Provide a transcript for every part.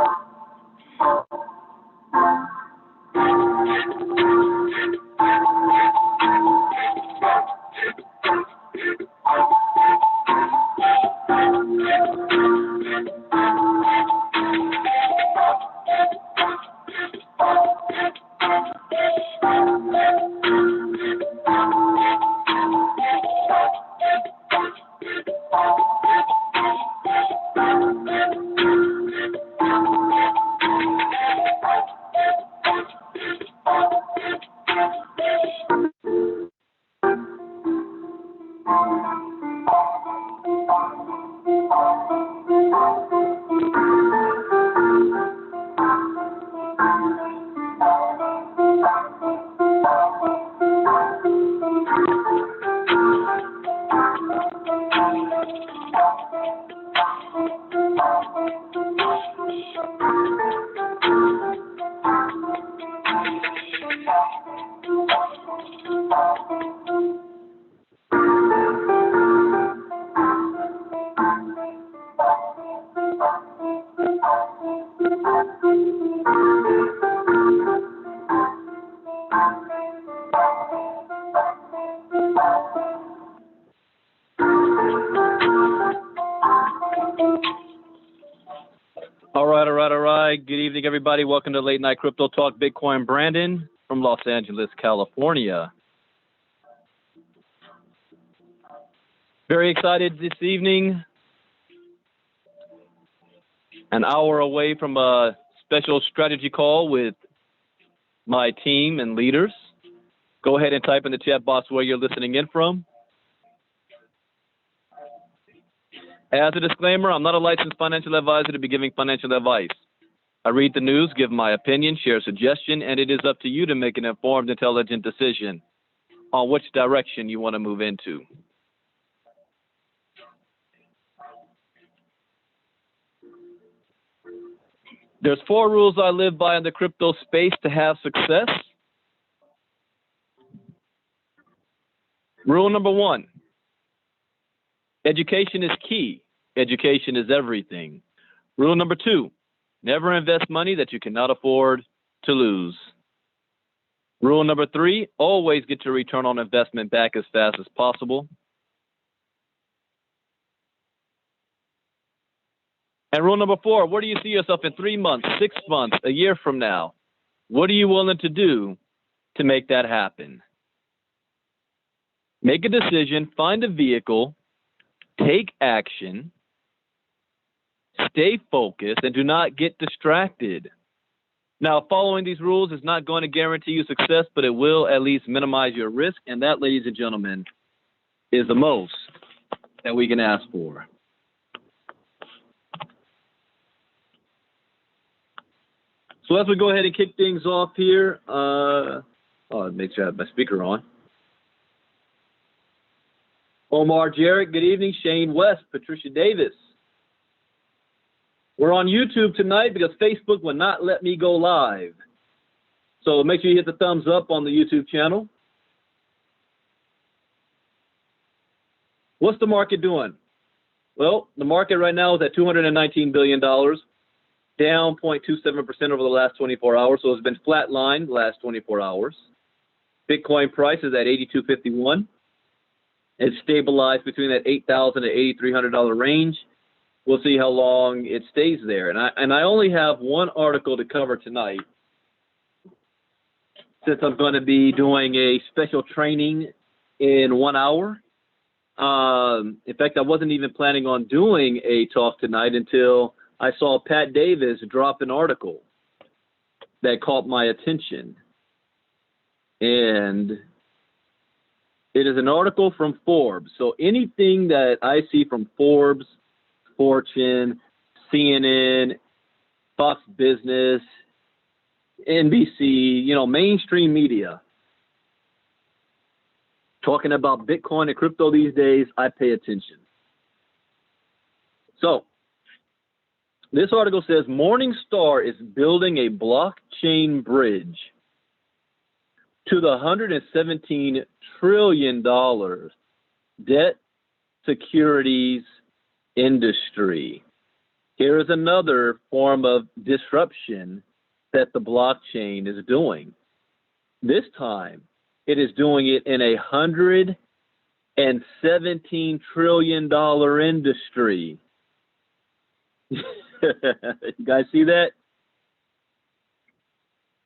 All right. Good evening, everybody. Welcome to Late Night Crypto Talk. Bitcoin Brandon from Los Angeles, California. Very excited this evening. An hour away from a special strategy call with my team and leaders. Go ahead and type in the chat box where you're listening in from. As a disclaimer, I'm not a licensed financial advisor to be giving financial advice. I read the news, give my opinion, share a suggestion, and it is up to you to make an informed, intelligent decision on which direction you want to move into. There's 4 rules I live by in the crypto space to have success. Rule number 1, education is key. Education is everything. Rule number 2, never invest money that you cannot afford to lose. Rule number 3, always get your return on investment back as fast as possible. And rule number 4, where do you see yourself in 3 months, 6 months, a year from now? What are you willing to do to make that happen? Make a decision, find a vehicle, take action, stay focused, and do not get distracted. Now, following these rules is not going to guarantee you success, but it will at least minimize your risk, and that, ladies and gentlemen, is the most that we can ask for. So as we go ahead and kick things off here, make sure I have my speaker on. Omar Jarrett, good evening. Shane West, Patricia Davis. We're on YouTube tonight because Facebook will not let me go live. So make sure you hit the thumbs up on the YouTube channel. What's the market doing? Well, the market right now is at $219 billion, down 0.27% over the last 24 hours. So it's been flatlined the last 24 hours. Bitcoin price is at $82.51. It's stabilized between that $8,000 and $8,300 range. We'll see how long it stays there. And I only have one article to cover tonight, since I'm going to be doing a special training in 1 hour. In fact, I wasn't even planning on doing a talk tonight until I saw Pat Davis drop an article that caught my attention. And it is an article from Forbes. So anything that I see from Forbes, Fortune, CNN, Fox Business, NBC, mainstream media, talking about Bitcoin and crypto these days, I pay attention. So this article says Morningstar is building a blockchain bridge to the $117 trillion debt securities industry. Here is another form of disruption that the blockchain is doing. This time, it is doing it in $117 trillion industry. You guys see that?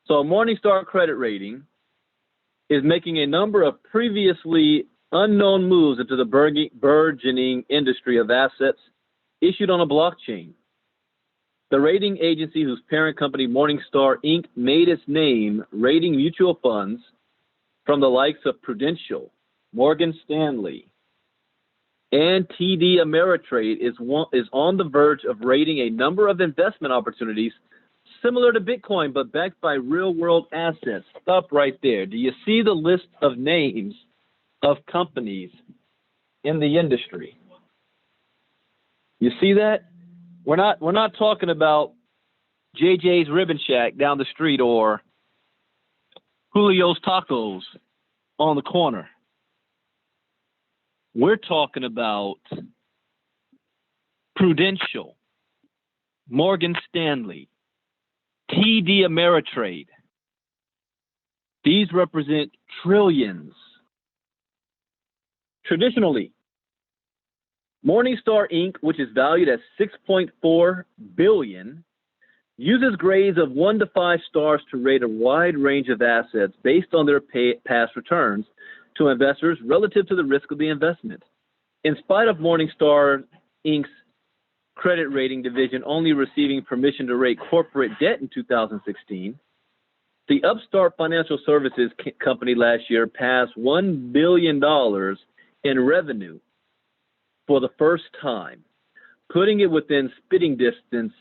So Morningstar Credit Rating is making a number of previously unknown moves into the burgeoning industry of assets issued on a blockchain. The rating agency, whose parent company Morningstar Inc. made its name rating mutual funds from the likes of Prudential, Morgan Stanley, and TD Ameritrade, is on the verge of rating a number of investment opportunities similar to Bitcoin, but backed by real-world assets. Stop right there. Do you see the list of names of companies in the industry? You see that? We're not talking about JJ's Ribbon Shack down the street or Julio's Tacos on the corner. We're talking about Prudential, Morgan Stanley, TD Ameritrade. These represent trillions. Traditionally, Morningstar Inc., which is valued at $6.4 billion, uses grades of 1 to 5 stars to rate a wide range of assets based on their past returns to investors relative to the risk of the investment. In spite of Morningstar Inc.'s credit rating division only receiving permission to rate corporate debt in 2016, the upstart financial services company last year passed $1 billion in revenue for the first time, putting it within spitting distance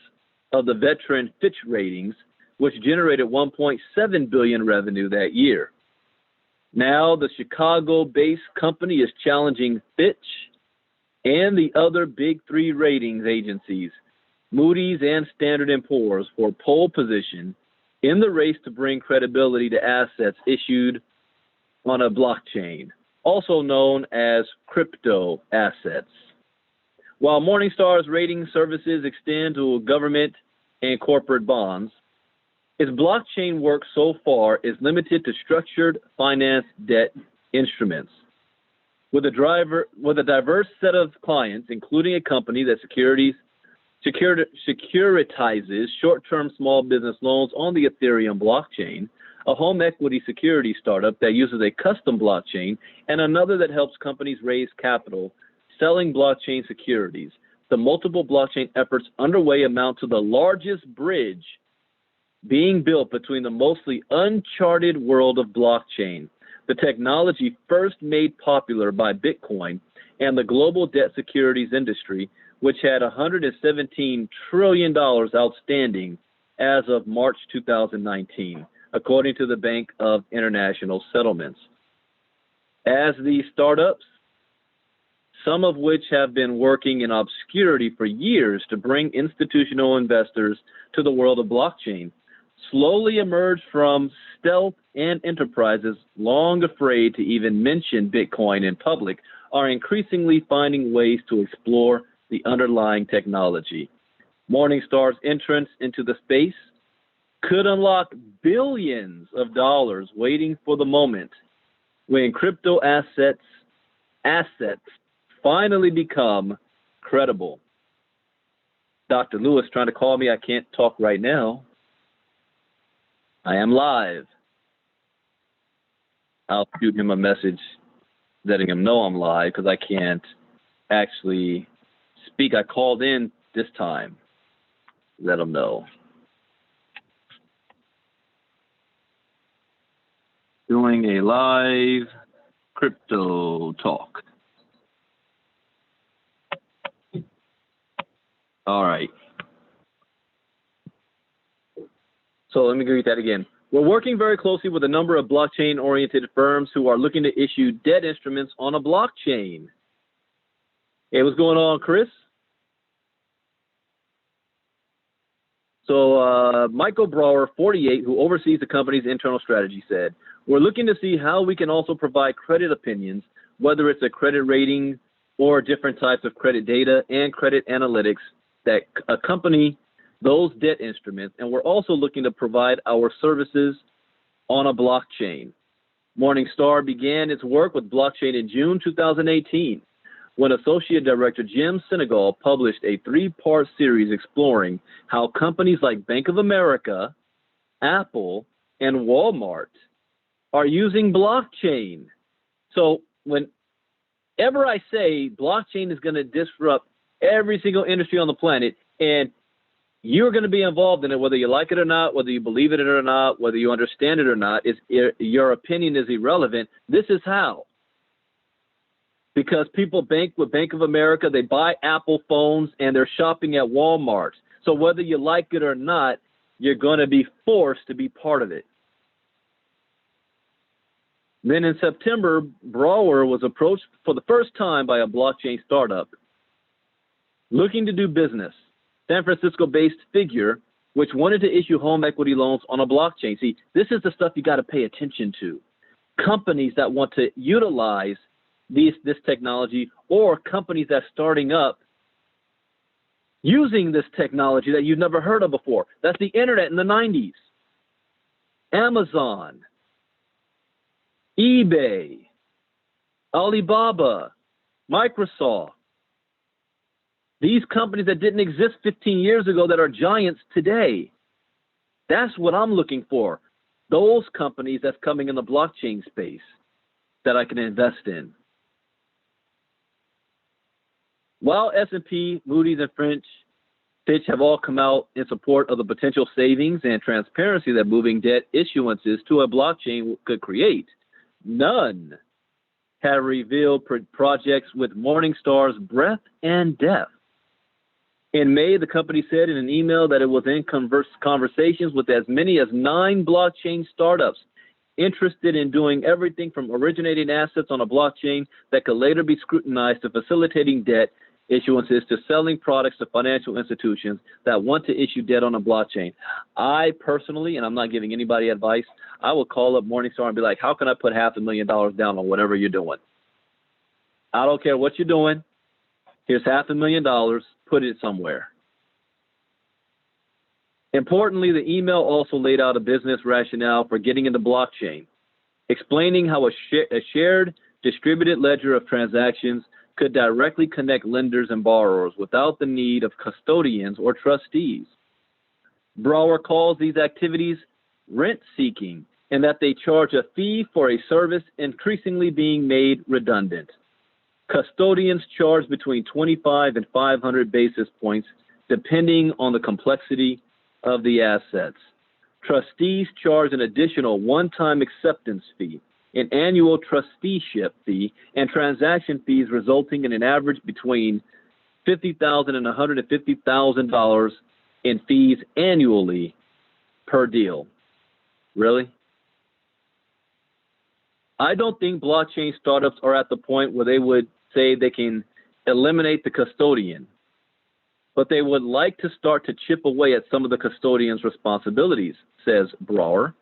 of the veteran Fitch Ratings, which generated $1.7 billion revenue that year. Now, the Chicago-based company is challenging Fitch and the other big three ratings agencies, Moody's and Standard & Poor's, for pole position in the race to bring credibility to assets issued on a blockchain, also known as crypto assets. While Morningstar's rating services extend to government and corporate bonds, its blockchain work so far is limited to structured finance debt instruments. With a diverse set of clients, including a company that securitizes short-term small business loans on the Ethereum blockchain, a home equity security startup that uses a custom blockchain, and another that helps companies raise capital selling blockchain securities. The multiple blockchain efforts underway amount to the largest bridge being built between the mostly uncharted world of blockchain, the technology first made popular by Bitcoin, and the global debt securities industry, which had $117 trillion outstanding as of March 2019, according to the Bank of International Settlements. As these startups, some of which have been working in obscurity for years to bring institutional investors to the world of blockchain, slowly emerge from stealth, and enterprises long afraid to even mention Bitcoin in public are increasingly finding ways to explore the underlying technology. Morningstar's entrance into the space could unlock billions of dollars waiting for the moment when crypto assets finally become credible. Dr. Lewis trying to call me. I can't talk right now. I am live. I'll shoot him a message letting him know I'm live because I can't actually speak. I called in this time. Let him know. Doing a live crypto talk. All right. So let me read that again. We're working very closely with a number of blockchain-oriented firms who are looking to issue debt instruments on a blockchain. Hey, what's going on, Chris? So Michael Brower, 48, who oversees the company's internal strategy, said, we're looking to see how we can also provide credit opinions, whether it's a credit rating or different types of credit data and credit analytics that accompany those debt instruments, and we're also looking to provide our services on a blockchain. Morningstar began its work with blockchain in June 2018, when Associate Director Jim Senegal published a 3-part series exploring how companies like Bank of America, Apple, and Walmart are using blockchain. So whenever I say blockchain is going to disrupt every single industry on the planet, and you're going to be involved in it, whether you like it or not, whether you believe it or not, whether you understand it or not, your opinion is irrelevant. This is how. Because people bank with Bank of America, they buy Apple phones, and they're shopping at Walmart. So whether you like it or not, you're going to be forced to be part of it. Then in September, Brower was approached for the first time by a blockchain startup looking to do business. San Francisco-based figure, which wanted to issue home equity loans on a blockchain. See, this is the stuff you got to pay attention to. Companies that want to utilize this technology, or companies that are starting up using this technology that you've never heard of before. That's the internet in the 90s. Amazon, eBay, Alibaba, Microsoft. These companies that didn't exist 15 years ago that are giants today. That's what I'm looking for. Those companies that's coming in the blockchain space that I can invest in. While S&P, Moody's, and Fitch have all come out in support of the potential savings and transparency that moving debt issuances to a blockchain could create, none have revealed projects with Morningstar's breadth and depth. In May, the company said in an email that it was in conversations with as many as 9 blockchain startups interested in doing everything from originating assets on a blockchain that could later be scrutinized to facilitating debt issuances to selling products to financial institutions that want to issue debt on a blockchain. I personally, and I'm not giving anybody advice, I will call up Morningstar and be like, how can I put $500,000 down on whatever you're doing? I don't care what you're doing. Here's $500,000. Put it somewhere. Importantly, the email also laid out a business rationale for getting into blockchain, explaining how a shared distributed ledger of transactions could directly connect lenders and borrowers without the need of custodians or trustees. Brower calls these activities rent-seeking, and that they charge a fee for a service increasingly being made redundant. Custodians charge between 25 and 500 basis points, depending on the complexity of the assets. Trustees charge an additional one-time acceptance fee, an annual trusteeship fee, and transaction fees resulting in an average between $50,000 and $150,000 in fees annually per deal. Really? I don't think blockchain startups are at the point where they would say they can eliminate the custodian, but they would like to start to chip away at some of the custodian's responsibilities, says Brower.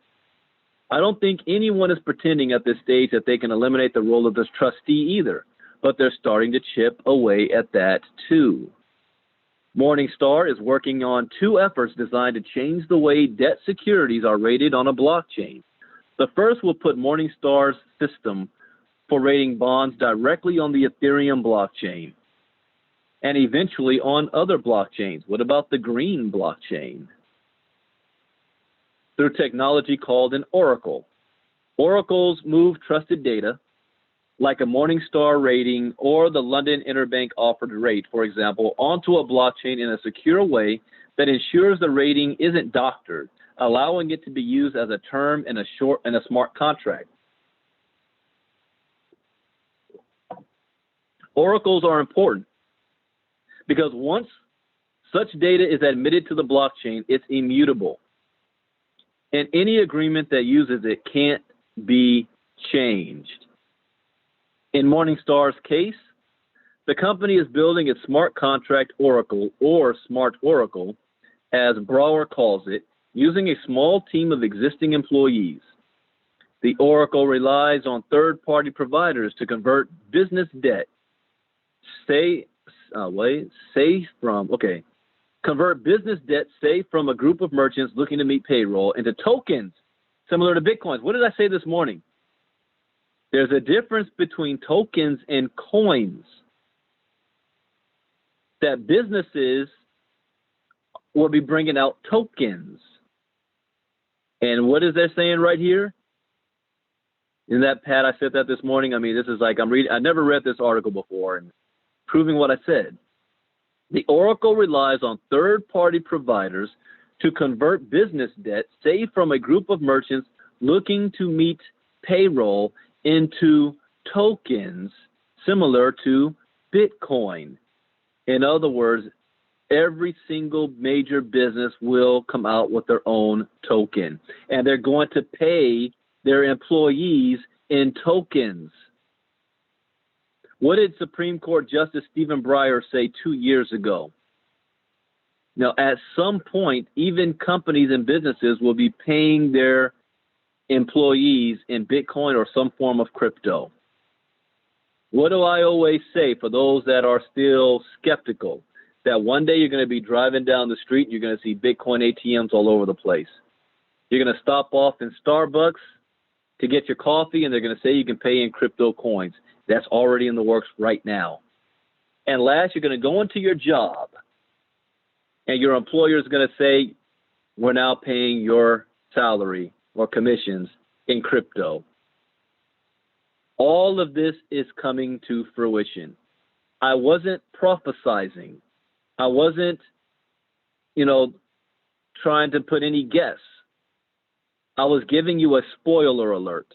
I don't think anyone is pretending at this stage that they can eliminate the role of this trustee either, but they're starting to chip away at that too. Morningstar is working on 2 efforts designed to change the way debt securities are rated on a blockchain. The first will put Morningstar's system for rating bonds directly on the Ethereum blockchain and eventually on other blockchains. What about the green blockchain? Through technology called an oracle. Oracles move trusted data like a Morningstar rating or the London Interbank Offered Rate, for example, onto a blockchain in a secure way that ensures the rating isn't doctored, allowing it to be used as a term in a smart contract. Oracles are important because once such data is admitted to the blockchain, it's immutable. And any agreement that uses it can't be changed. In Morningstar's case, the company is building its smart contract oracle, or smart oracle, as Brower calls it, using a small team of existing employees. The oracle relies on third-party providers to convert business debt, say from convert business debt saved from a group of merchants looking to meet payroll into tokens similar to Bitcoins. What did I say this morning? There's a difference between tokens and coins. That businesses will be bringing out tokens. And what is that saying right here? In that, Pat, I said that this morning. I mean, this is like I never read this article before and proving what I said. The Oracle relies on third-party providers to convert business debt saved from a group of merchants looking to meet payroll into tokens similar to Bitcoin. In other words, every single major business will come out with their own token, and they're going to pay their employees in tokens. What did Supreme Court Justice Stephen Breyer say 2 years ago? Now, at some point, even companies and businesses will be paying their employees in Bitcoin or some form of crypto. What do I always say for those that are still skeptical? That one day you're going to be driving down the street and you're going to see Bitcoin ATMs all over the place. You're going to stop off in Starbucks to get your coffee, and they're going to say you can pay in crypto coins. That's already in the works right now. And last, you're going to go into your job, and your employer is going to say, we're now paying your salary or commissions in crypto. All of this is coming to fruition. I wasn't prophesizing. I wasn't, trying to put any guess. I was giving you a spoiler alert.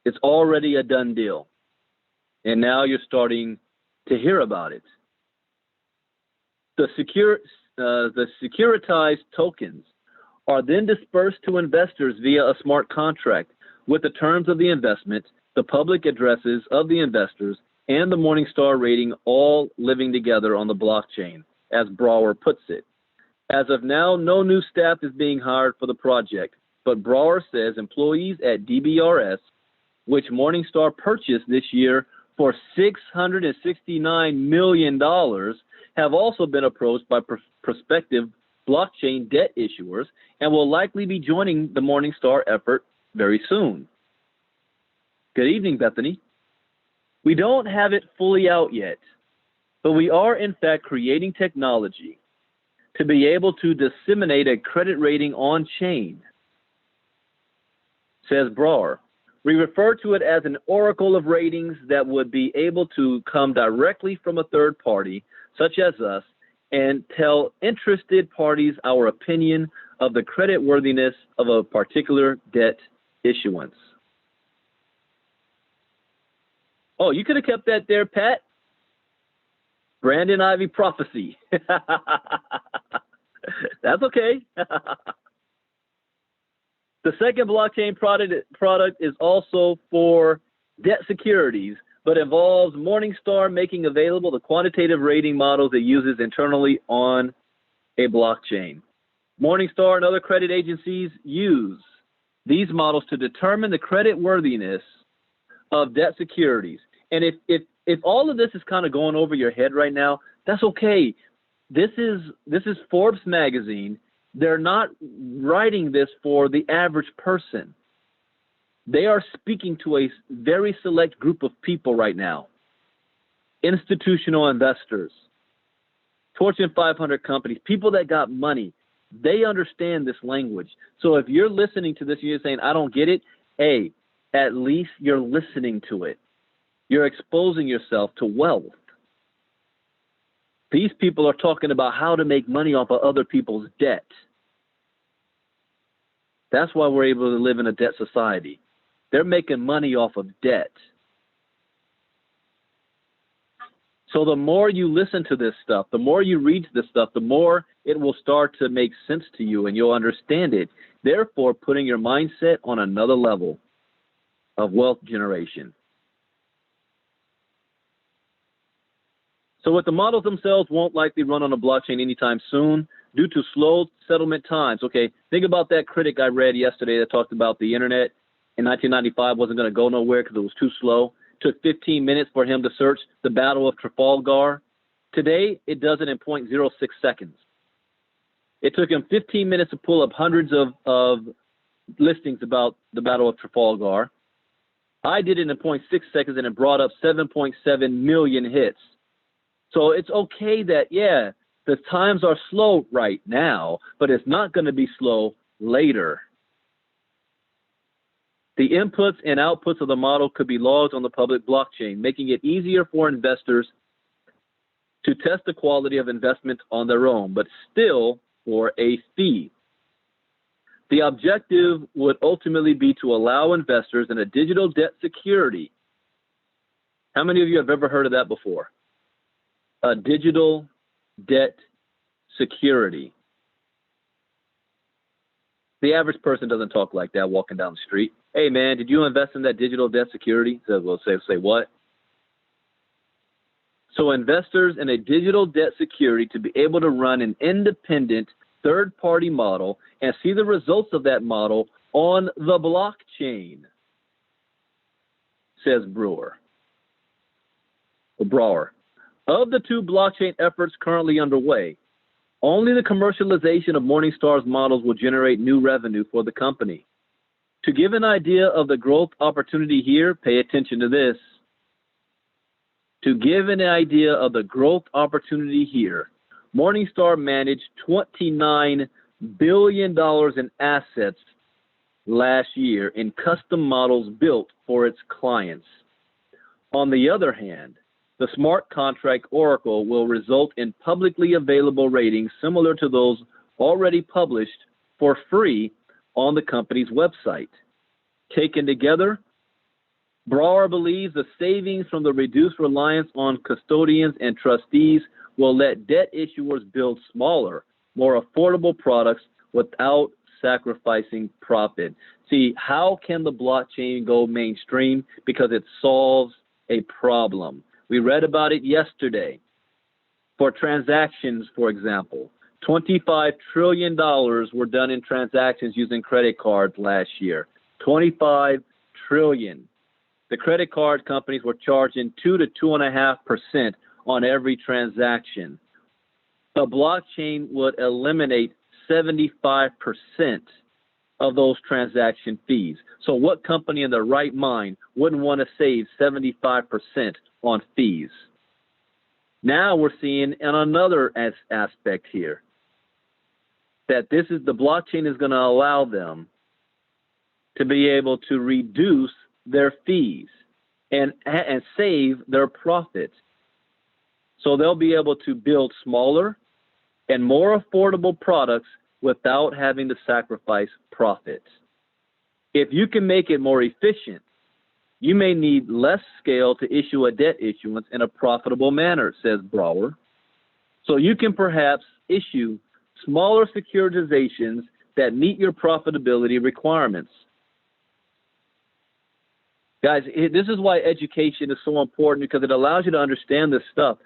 It's already a done deal. And now you're starting to hear about it. The securitized tokens are then dispersed to investors via a smart contract with the terms of the investment, the public addresses of the investors, and the Morningstar rating all living together on the blockchain, as Brower puts it. As of now, no new staff is being hired for the project, but Brower says employees at DBRS, which Morningstar purchased this year for $669 million, have also been approached by prospective blockchain debt issuers and will likely be joining the Morningstar effort very soon. Good evening, Bethany. We don't have it fully out yet, but we are in fact creating technology to be able to disseminate a credit rating on chain, says Brower. We refer to it as an oracle of ratings that would be able to come directly from a third party, such as us, and tell interested parties our opinion of the creditworthiness of a particular debt issuance. Oh, you could have kept that there, Pat. Brandon Ivey prophecy. That's okay. The second blockchain product is also for debt securities, but involves Morningstar making available the quantitative rating models it uses internally on a blockchain. Morningstar and other credit agencies use these models to determine the credit worthiness of debt securities. And if all of this is kind of going over your head right now, that's okay. This is Forbes magazine. They're not writing this for the average person. They are speaking to a very select group of people right now. Institutional investors, Fortune 500 companies, people that got money. They understand this language. So if you're listening to this and you're saying, I don't get it, hey, at least you're listening to it. You're exposing yourself to wealth. These people are talking about how to make money off of other people's debt. That's why we're able to live in a debt society. They're making money off of debt. So the more you listen to this stuff, the more you read this stuff, the more it will start to make sense to you and you'll understand it. Therefore, putting your mindset on another level of wealth generation. So what the models themselves won't likely run on a blockchain anytime soon due to slow settlement times. Okay, think about that critic I read yesterday that talked about the internet in 1995 wasn't going to go nowhere because it was too slow. Took 15 minutes for him to search the Battle of Trafalgar. Today, it does it in 0.06 seconds. It took him 15 minutes to pull up hundreds of listings about the Battle of Trafalgar. I did it in 0.6 seconds, and it brought up 7.7 million hits. So it's okay that, yeah, the times are slow right now, but it's not going to be slow later. The inputs and outputs of the model could be logged on the public blockchain, making it easier for investors to test the quality of investment on their own, but still for a fee. The objective would ultimately be to allow investors in a digital debt security. How many of you have ever heard of that before? A digital debt security. The average person doesn't talk like that walking down the street. Hey, man, did you invest in that digital debt security? So we'll say what? So investors in a digital debt security to be able to run an independent third-party model and see the results of that model on the blockchain, says Brouwer. Of the two blockchain efforts currently underway, only the commercialization of Morningstar's models will generate new revenue for the company. To give an idea of the growth opportunity here, pay attention to this. To give an idea of the growth opportunity here, Morningstar managed $29 billion in assets last year in custom models built for its clients. On the other hand, the smart contract oracle will result in publicly available ratings similar to those already published for free on the company's website. Taken together, Brouwer believes the savings from the reduced reliance on custodians and trustees will let debt issuers build smaller, more affordable products without sacrificing profit. See, how can the blockchain go mainstream? Because it solves a problem. We read about it yesterday. For transactions, for example, $25 trillion were done in transactions using credit cards last year. $25 trillion. The credit card companies were charging 2 to 2.5% on every transaction. The blockchain would eliminate 75% of those transaction fees. So what company in their right mind wouldn't want to save 75% on fees? Now we're seeing in another aspect here that the blockchain is going to allow them to be able to reduce their fees and save their profits. So they'll be able to build smaller and more affordable products without having to sacrifice profits. If you can make it more efficient, you may need less scale to issue a debt issuance in a profitable manner, says Brouwer. So you can perhaps issue smaller securitizations that meet your profitability requirements. Guys, this is why education is so important, because it allows you to understand this stuff.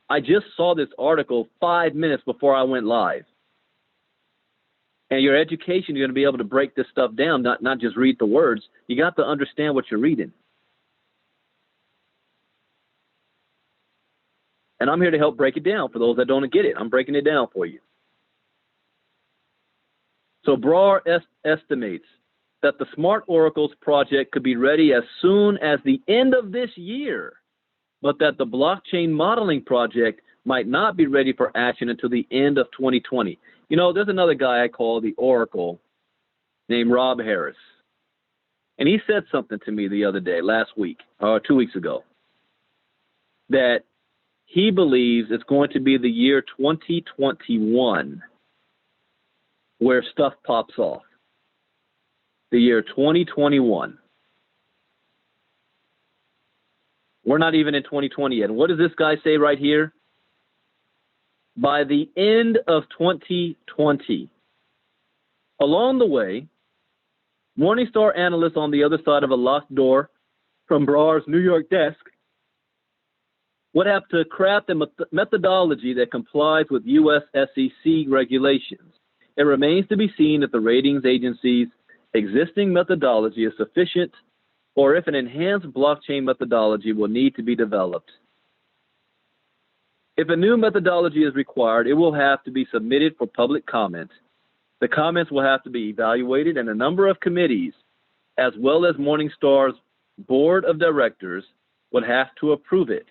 I just saw this article 5 minutes before I went live. And your education, you're going to be able to break this stuff down, not just read the words. You got to understand what you're reading. And I'm here to help break it down for those that don't get it. I'm breaking it down for you. So Brouwer estimates that the Smart Oracles project could be ready as soon as the end of this year, but that the blockchain modeling project might not be ready for action until the end of 2020. You know, there's another guy I call the Oracle named Rob Harris. And he said something to me the other day, last week, or 2 weeks ago, that he believes it's going to be the year 2021 where stuff pops off. The year 2021. We're not even in 2020 yet. And what does this guy say right here? By the end of 2020. Along the way, Morningstar analysts on the other side of a locked door from Brouwer's New York desk would have to craft a methodology that complies with U.S. SEC regulations. It remains to be seen if the ratings agency's existing methodology is sufficient or if an enhanced blockchain methodology will need to be developed. If a new methodology is required, it will have to be submitted for public comment. The comments will have to be evaluated, and a number of committees, as well as Morningstar's board of directors, would have to approve it.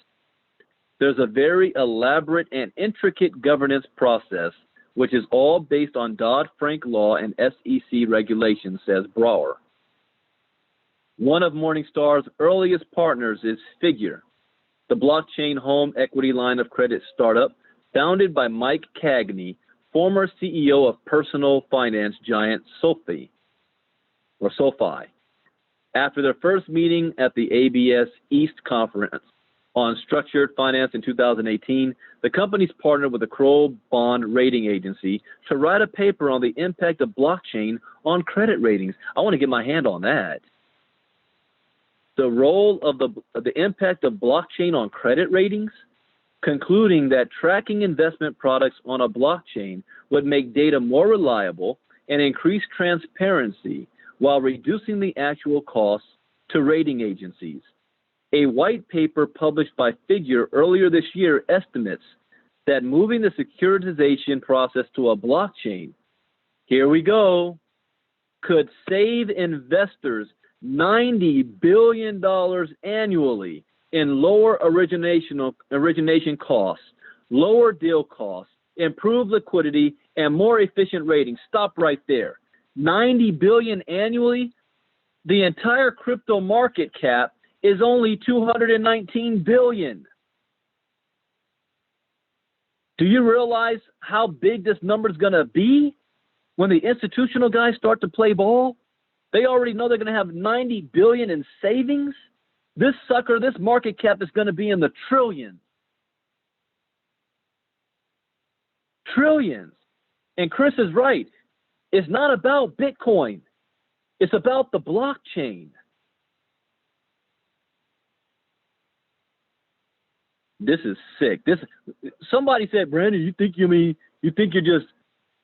There's a very elaborate and intricate governance process, which is all based on Dodd-Frank law and SEC regulations, says Brower. One of Morningstar's earliest partners is Figure, the blockchain home equity line of credit startup founded by Mike Cagney, former CEO of personal finance giant SoFi. After their first meeting at the ABS East Conference on structured finance in 2018, the companies partnered with the Kroll Bond Rating Agency to write a paper on the impact of blockchain on credit ratings. I want to get my hand on that. The role of the impact of blockchain on credit ratings, concluding that tracking investment products on a blockchain would make data more reliable and increase transparency while reducing the actual costs to rating agencies. A white paper published by Figure earlier this year estimates that moving the securitization process to a blockchain, here we go, could save investors $90 billion annually in lower origination costs, lower deal costs, improved liquidity, and more efficient ratings. Stop right there. $90 billion annually? The entire crypto market cap is only $219 billion. Do you realize how big this number is going to be when the institutional guys start to play ball? They already know they're going to have $90 billion in savings. This market cap is going to be in the trillions. Trillions. And Chris is right. It's not about Bitcoin. It's about the blockchain. This is sick. Somebody said, Brandon, you think you're just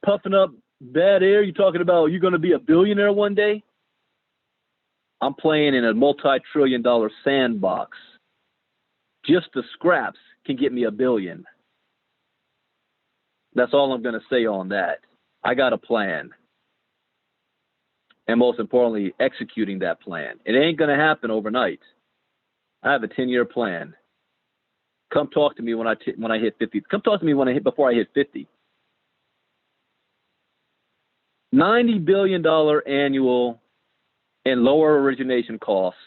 puffing up bad air? You talking about you're going to be a billionaire one day? I'm playing in a multi-trillion-dollar sandbox. Just the scraps can get me $1 billion. That's all I'm going to say on that. I got a plan. And most importantly, executing that plan. It ain't going to happen overnight. I have a 10-year plan. Come talk to me when I hit 50. Come talk to me before I hit 50. $90 billion annual and lower origination costs,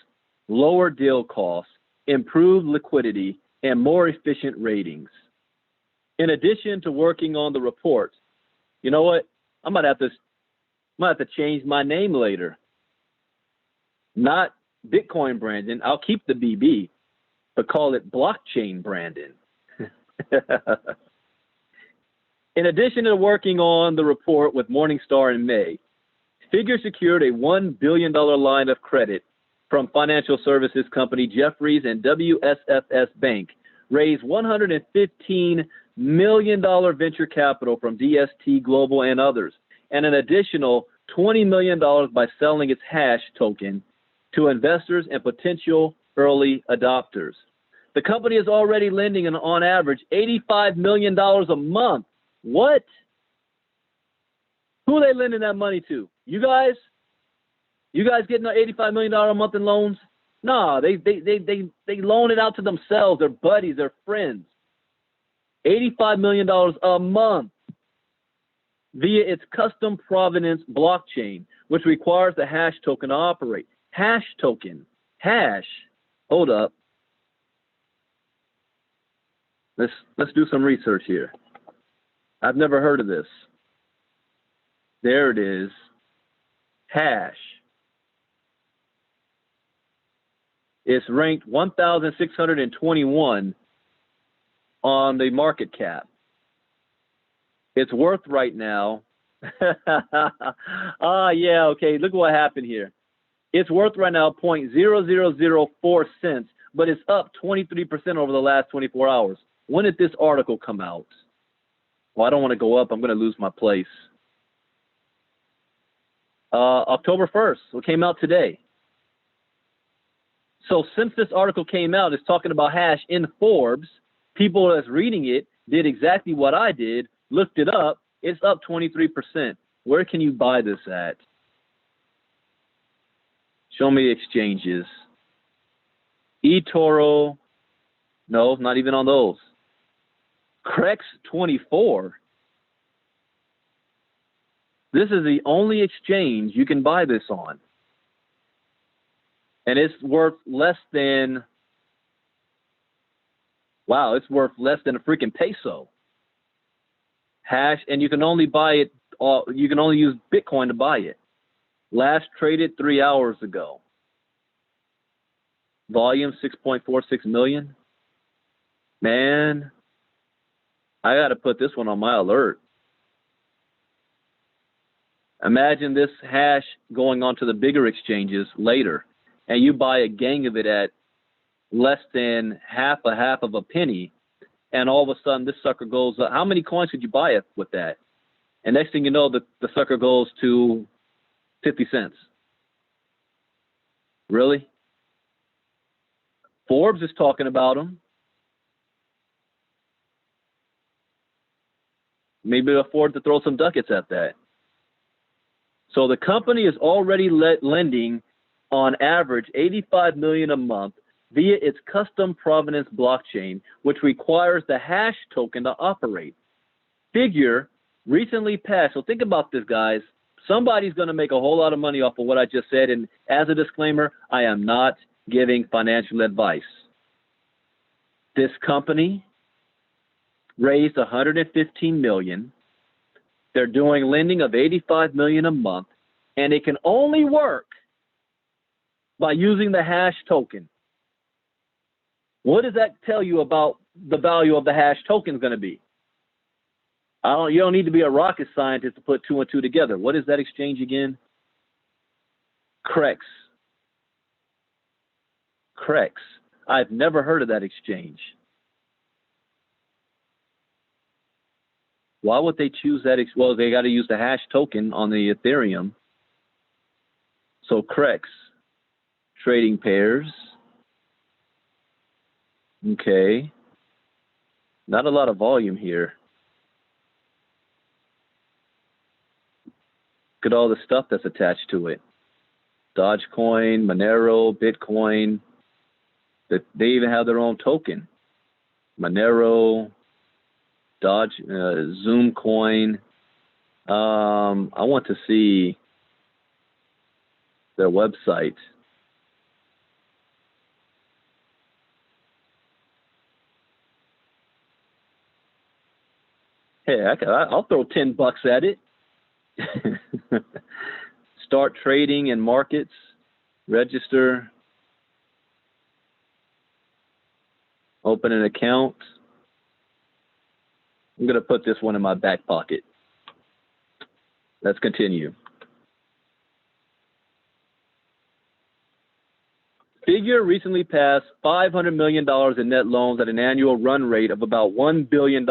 lower deal costs, improved liquidity, and more efficient ratings. In addition to working on the report, you know what? I might have to change my name later. Not Bitcoin Brandon. I'll keep the BB, but call it Blockchain Brandon. In addition to working on the report with Morningstar in May, Figure secured a $1 billion line of credit from financial services company Jefferies and WSFS Bank, raised $115 million venture capital from DST Global and others, and an additional $20 million by selling its hash token to investors and potential early adopters. The company is already lending on average $85 million a month. What? Who are they lending that money to? You guys? You guys getting $85 million a month in loans? No, they loan it out to themselves, their buddies, their friends. $85 million a month via its custom provenance blockchain, which requires the hash token to operate. Hash token. Hash. Hold up. Let's do some research here. I've never heard of this. There it is. Hash. It's ranked 1,621 on the market cap. It's worth right now. Yeah, okay. Look what happened here. It's worth right now 0.0004 cents, but it's up 23% over the last 24 hours. When did this article come out? Well, I don't want to go up. I'm going to lose my place. October 1st. So it came out today. So since this article came out, it's talking about hash in Forbes. people that's reading it did exactly what I did, looked it up. It's up 23%. Where can you buy this at? Show me exchanges. eToro, no, not even on those. Crex 24. This is the only exchange you can buy this on. And it's worth less than, wow, it's worth less than a freaking peso. Hash, and you can only buy it, you can only use Bitcoin to buy it. Last traded 3 hours ago. Volume 6.46 million. Man, I got to put this one on my alert. Imagine this hash going on to the bigger exchanges later, and you buy a gang of it at less than half of a penny, and all of a sudden this sucker goes up. How many coins could you buy it with that? And next thing you know, the sucker goes to 50 cents. Really? Forbes is talking about them. Maybe afford to throw some ducats at that. So the company is already lending on average $85 million a month via its custom provenance blockchain, which requires the hash token to operate. Figure recently passed. So think about this, guys. Somebody's going to make a whole lot of money off of what I just said. And as a disclaimer, I am not giving financial advice. This company raised $115 million. They're doing lending of $85 million a month, and it can only work by using the hash token. What does that tell you about the value of the hash token going to be? You don't need to be a rocket scientist to put two and two together. What is that exchange again? Crex. Crex. I've never heard of that exchange. Why would they choose that? Well, they got to use the hash token on the Ethereum. So Crex, trading pairs. Okay. Not a lot of volume here. Look at all the stuff that's attached to it. Dogecoin, Monero, Bitcoin. They even have their own token. Monero, Doge, Zoom Coin. I want to see their website. Hey, I'll throw $10 at it. Start trading in markets. Register. Open an account. I'm going to put this one in my back pocket. Let's continue. Figure recently passed $500 million in net loans at an annual run rate of about $1 billion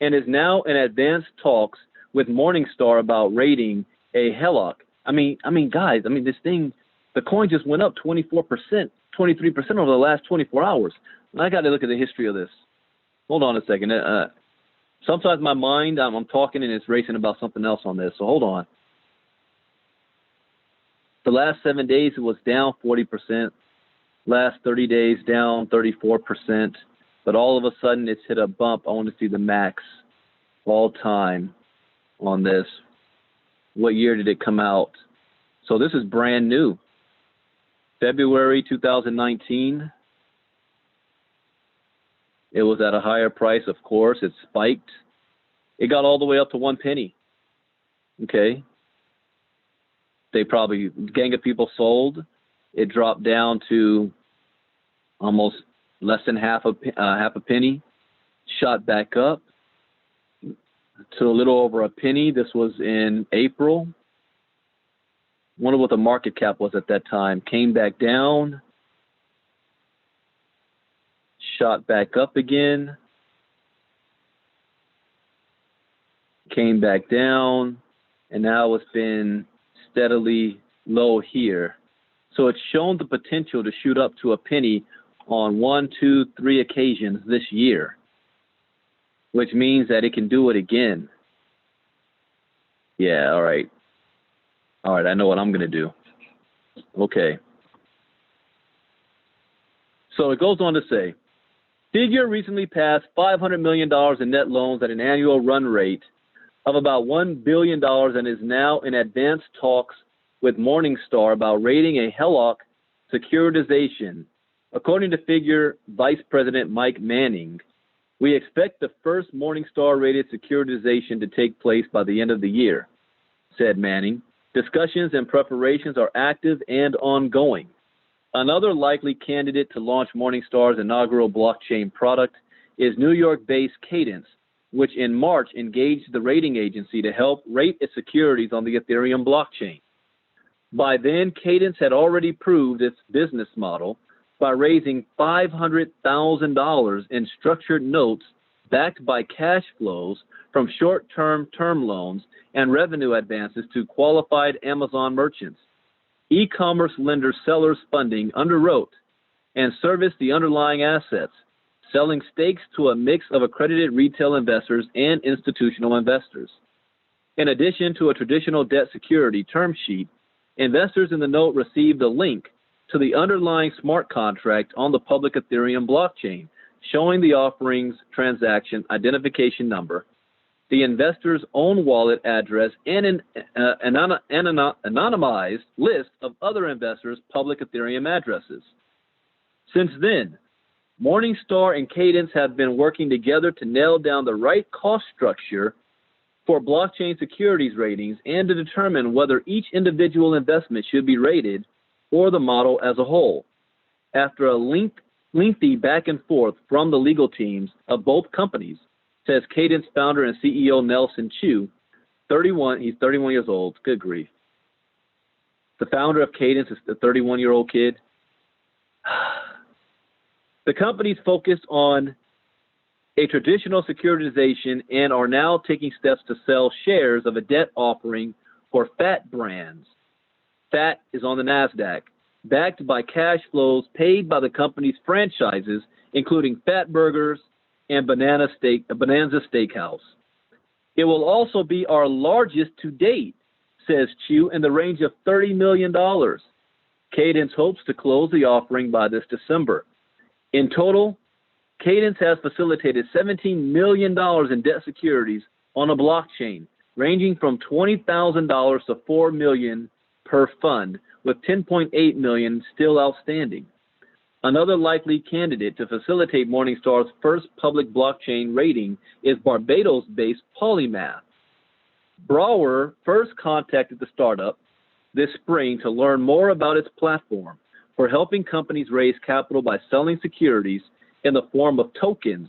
and is now in advanced talks with Morningstar about rating a HELOC. I mean, guys, this thing, the coin just went up 24%, 23% over the last 24 hours. I got to look at the history of this. Hold on a second. Sometimes my mind, I'm talking and it's racing about something else on this. So hold on. The last 7 days, it was down 40%. Last 30 days, down 34%. But all of a sudden, it's hit a bump. I want to see the max all time on this. What year did it come out? So this is brand new. February 2019. It was at a higher price, of course. It spiked. It got all the way up to 1 penny. Okay. They probably, gang of people sold. It dropped down to almost less than half a penny. Shot back up to a little over a penny. This was in April. Wonder what the market cap was at that time. Came back down. Shot back up again. Came back down. And now it's been steadily low here. So it's shown the potential to shoot up to a penny on 1, 2, 3 occasions this year. which means that it can do it again. Yeah, all right. All right, I know what I'm going to do. Okay. So it goes on to say, Figure recently passed $500 million in net loans at an annual run rate of about $1 billion and is now in advanced talks with Morningstar about rating a HELOC securitization. According to Figure Vice President Mike Manning, we expect the first Morningstar-rated securitization to take place by the end of the year, said Manning. Discussions and preparations are active and ongoing. Another likely candidate to launch Morningstar's inaugural blockchain product is New York-based Cadence, which in March engaged the rating agency to help rate its securities on the Ethereum blockchain. By then, Cadence had already proved its business model by raising $500,000 in structured notes backed by cash flows from short-term term loans and revenue advances to qualified Amazon merchants. E-commerce lender sellers funding underwrote and serviced the underlying assets, selling stakes to a mix of accredited retail investors and institutional investors. In addition to a traditional debt security term sheet, investors in the note received a link to the underlying smart contract on the public Ethereum blockchain, showing the offering's transaction identification number, the investor's own wallet address, and an anonymized list of other investors' public Ethereum addresses. Since then, Morningstar and Cadence have been working together to nail down the right cost structure for blockchain securities ratings and to determine whether each individual investment should be rated or the model as a whole. After a lengthy back and forth from the legal teams of both companies, says Cadence founder and CEO Nelson Chu, 31. He's 31 years old. Good grief. The founder of Cadence is the 31-year-old kid. The companies focused on a traditional securitization and are now taking steps to sell shares of a debt offering for Fat Brands. Fat is on the NASDAQ, backed by cash flows paid by the company's franchises, including Fat Burgers and Bonanza Steakhouse. It will also be our largest to date, says Chu, in the range of $30 million. Cadence hopes to close the offering by this December. In total, Cadence has facilitated $17 million in debt securities on a blockchain, ranging from $20,000 to $4 million per fund, with $10.8 million still outstanding. Another likely candidate to facilitate Morningstar's first public blockchain rating is Barbados-based Polymath. Brower first contacted the startup this spring to learn more about its platform for helping companies raise capital by selling securities in the form of tokens,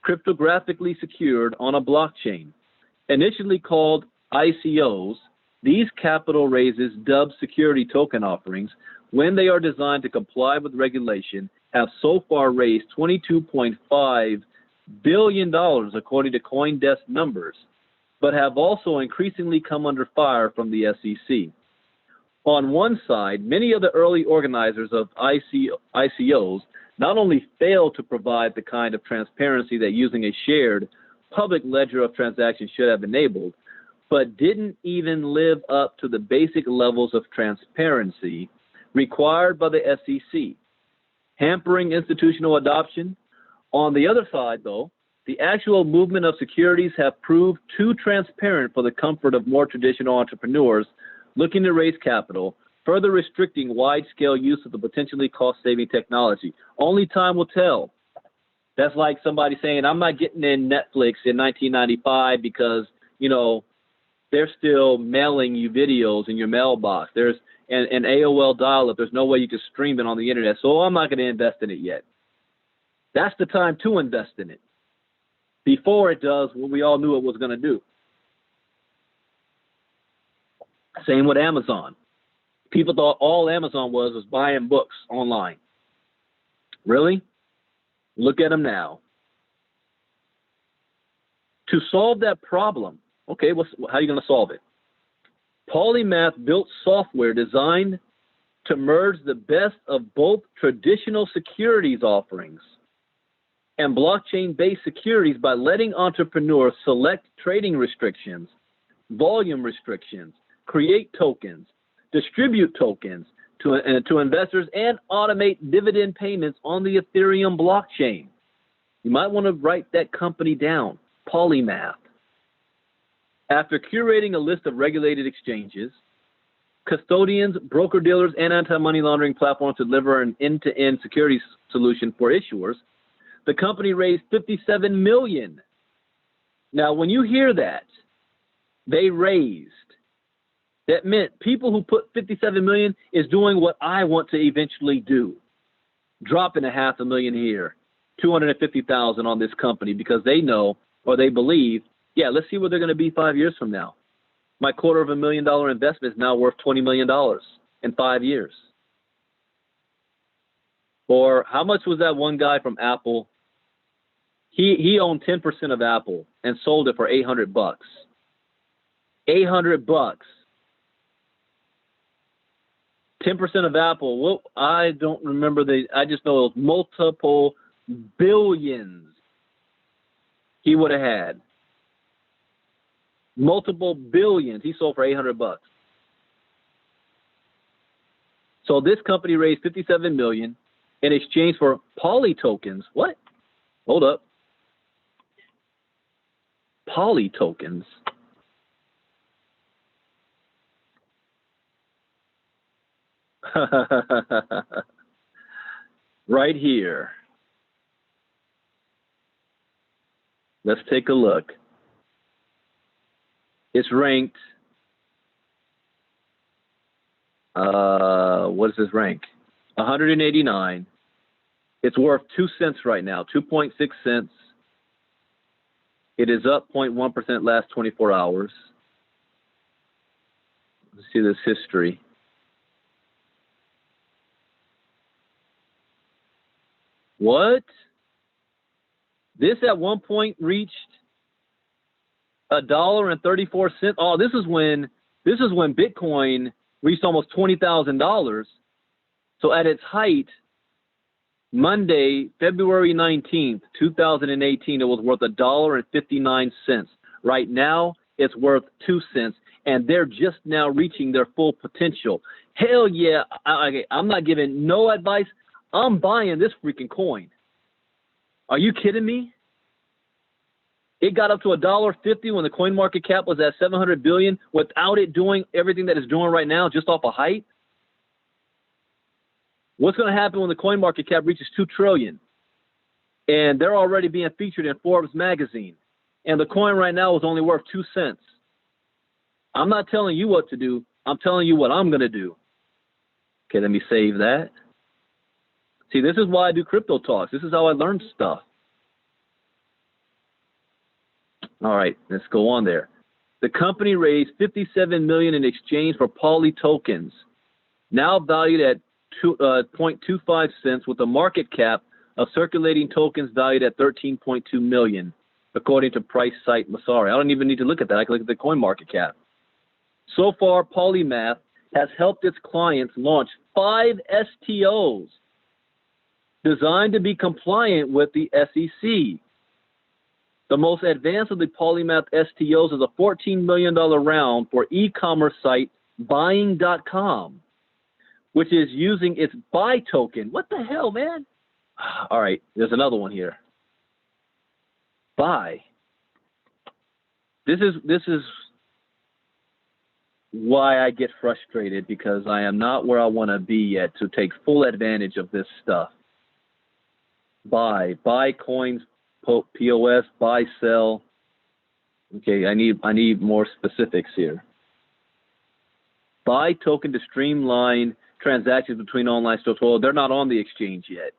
cryptographically secured on a blockchain. Initially called ICOs, these capital raises, dubbed security token offerings, when they are designed to comply with regulation, have so far raised $22.5 billion according to CoinDesk numbers, but have also increasingly come under fire from the SEC. On one side, many of the early organizers of ICOs not only failed to provide the kind of transparency that using a shared public ledger of transactions should have enabled, but didn't even live up to the basic levels of transparency required by the SEC, hampering institutional adoption. On the other side, though, the actual movement of securities have proved too transparent for the comfort of more traditional entrepreneurs looking to raise capital, further restricting wide-scale use of the potentially cost-saving technology. Only time will tell. That's like somebody saying, I'm not getting in Netflix in 1995 because, they're still mailing you videos in your mailbox. There's an AOL dial-up. There's no way you can stream it on the internet, so I'm not going to invest in it yet. That's the time to invest in it before it does what we all knew it was going to do. Same with Amazon. People thought all Amazon was buying books online. Really? Look at them now. To solve that problem, okay, how are you going to solve it? Polymath built software designed to merge the best of both traditional securities offerings and blockchain-based securities by letting entrepreneurs select trading restrictions, volume restrictions, create tokens, distribute tokens to investors, and automate dividend payments on the Ethereum blockchain. You might want to write that company down, Polymath. After curating a list of regulated exchanges, custodians, broker-dealers, and anti-money laundering platforms to deliver an end-to-end security solution for issuers, the company raised $57 million. Now, when you hear that, they raised, that meant people who put $57 million is doing what I want to eventually do, dropping $500,000 here, $250,000 on this company because they know or they believe, yeah, let's see where they're going to be 5 years from now. My $250,000 investment is now worth $20 million in 5 years. Or how much was that one guy from Apple? He owned 10% of Apple and sold it for $800. $800. 10% of Apple. Well, I don't remember I just know it was multiple billions he would have had. Multiple billions he sold for $800. So this company raised $57 million in exchange for Poly tokens. What? Hold up. Poly tokens. Right here. Let's take a look. It's ranked. What is this rank? 189. It's worth 2 cents right now, 2.6 cents. It is up 0.1% last 24 hours. Let's see this history. What? This at one point reached $1.34. Oh, this is when Bitcoin reached almost $20,000. So at its height, Monday, February 19th, 2018, it was worth $1.59. Right now, it's worth 2 cents, and they're just now reaching their full potential. Hell yeah! I'm not giving no advice. I'm buying this freaking coin. Are you kidding me? It got up to $1.50 when the coin market cap was at $700 billion without it doing everything that it's doing right now, just off a hype. What's going to happen when the coin market cap reaches $2 trillion? And they're already being featured in Forbes magazine. And the coin right now is only worth 2 cents. I'm not telling you what to do. I'm telling you what I'm going to do. Okay, let me save that. See, this is why I do crypto talks. This is how I learn stuff. All right, let's go on there. The company raised $57 million in exchange for Poly tokens, now valued at 0.25 cents, with a market cap of circulating tokens valued at $13.2 million, according to price site Masari. I don't even need to look at that. I can look at the coin market cap. So far, Polymath has helped its clients launch 5 STOs designed to be compliant with the SEC. The most advanced of the Polymath STOs is a $14 million round for e-commerce site buying.com, which is using its buy token. What the hell, man? All right, there's another one here. Buy. This is why I get frustrated, because I am not where I want to be yet to take full advantage of this stuff. Buy coins, POS, buy, sell. Okay, I need more specifics here. Buy token to streamline transactions between online stores. Well, they're not on the exchange yet.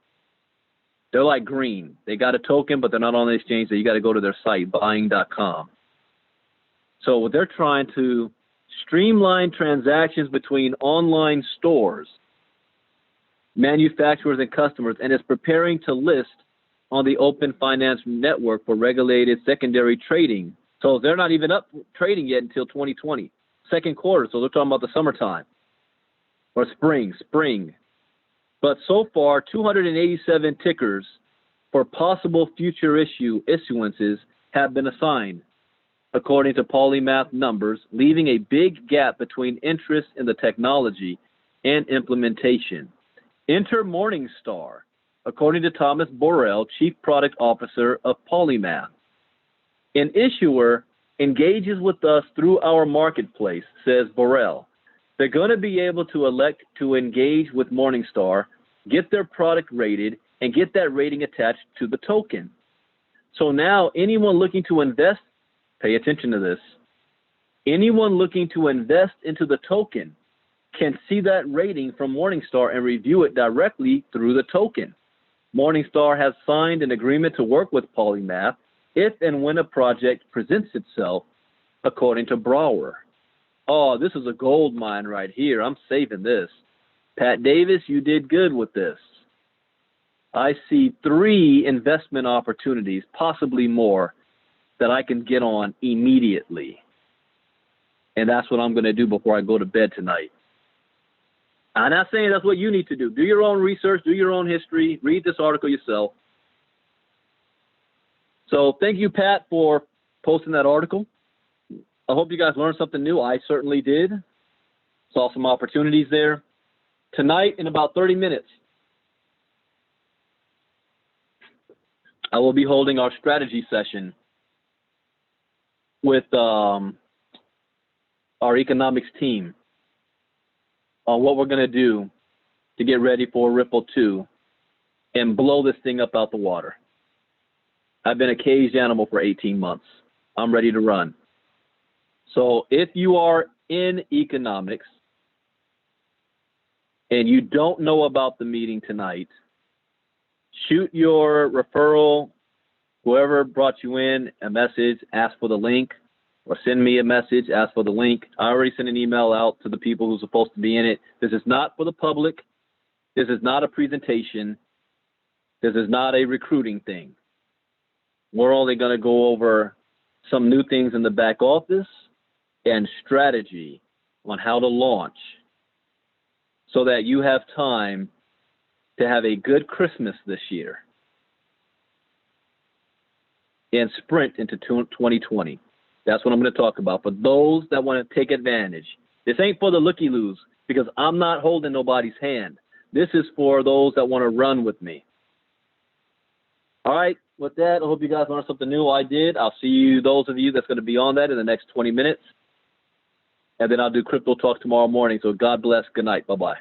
They're like green. They got a token, but they're not on the exchange, so you got to go to their site, buying.com. So what they're trying to streamline transactions between online stores, manufacturers, and customers, and is preparing to list on the Open Finance Network for regulated secondary trading. So they're not even up trading yet until 2020, second quarter. So they're talking about the summertime or spring. But so far, 287 tickers for possible future issuances have been assigned, according to Polymath numbers, leaving a big gap between interest in the technology and implementation. Enter Morningstar, according to Thomas Borrell, Chief Product Officer of Polymath. An issuer engages with us through our marketplace, says Borrell. They're going to be able to elect to engage with Morningstar, get their product rated, and get that rating attached to the token. So now anyone looking to invest, pay attention to this, anyone looking to invest into the token can see that rating from Morningstar and review it directly through the token. Morningstar has signed an agreement to work with Polymath if and when a project presents itself, according to Brower. Oh, this is a gold mine right here. I'm saving this. Pat Davis, you did good with this. I see 3 investment opportunities, possibly more, that I can get on immediately. And that's what I'm going to do before I go to bed tonight. I'm not saying that's what you need to do. Do your own research, do your own history, read this article yourself. So thank you, Pat, for posting that article. I hope you guys learned something new. I certainly did. Saw some opportunities there. Tonight, in about 30 minutes, I will be holding our strategy session with our economics team on what we're going to do to get ready for Ripple 2 and blow this thing up out the water. I've been a caged animal for 18 months. I'm ready to run. So if you are in economics and you don't know about the meeting tonight, shoot your referral, whoever brought you in, a message, ask for the link, or send me a message, ask for the link. I already sent an email out to the people who are supposed to be in it. This is not for the public. This is not a presentation. This is not a recruiting thing. We're only going to go over some new things in the back office and strategy on how to launch so that you have time to have a good Christmas this year and sprint into 2020. That's what I'm going to talk about. For those that want to take advantage, this ain't for the looky-loos because I'm not holding nobody's hand. This is for those that want to run with me. All right, with that, I hope you guys learned something new. I did. I'll see you, those of you that's going to be on that in the next 20 minutes. And then I'll do Crypto Talk tomorrow morning. So God bless. Good night. Bye-bye.